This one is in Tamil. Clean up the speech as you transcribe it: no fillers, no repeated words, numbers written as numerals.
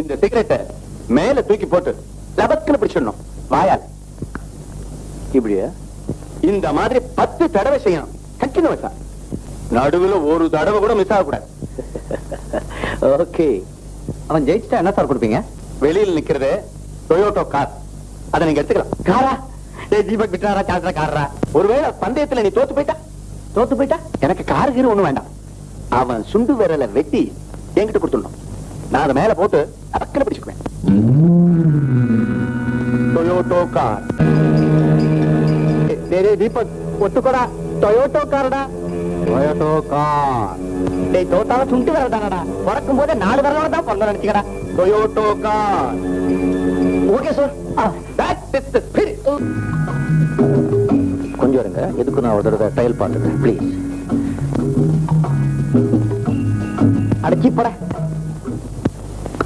இந்த சிகரெட்டை மேல தூக்கி போட்டு லபக்குன்னு பிடிச்சிடணும் வாயால. இப்படியா? இந்த மாதிரி 10 தடவை செய்யணும். கண்டினியூஸா. நடுவுல ஒரு தடவை கூட மிஸ் ஆகக்கூடாது. ஓகே. அவன் ஜெயிச்சிட்டா என்ன சார் கொடுப்பீங்க? வெளியில் நிக்கிறது டொயோட்டோ கார். அதை நீங்க எடுத்துக்கலாம். காரா? தீபக் விட்டாரா சாத்திர காரா? ஒருவேளை பந்தயத்துல நீ தோத்து போயிட்டா எனக்கு கார் கீரு ஒண்ணும் வேண்டாம். அவன் சுண்டு விரலை வெட்டி என்கிட்ட கொடுத்துடணும். நான் அதை மேல போட்டு அக்கறை பிடிச்சுக்குவேன். Toyota car. தீபக் ஒத்துக்கோடா. டொயோட்டோ காரடா. Toyota car. தோத்தால சுண்டு விரல் தானடா. பிறக்கும் போதே 4 விரலோட தான் பிறந்த நினைச்சுக்கடா. Toyota car. Okay sir. கொஞ்சம் இருங்க. எதுக்கு நான் ஒரு தடவை ட்ரையல் பார்த்துக்கிறேன் ப்ளீஸ். அடச்சி போட.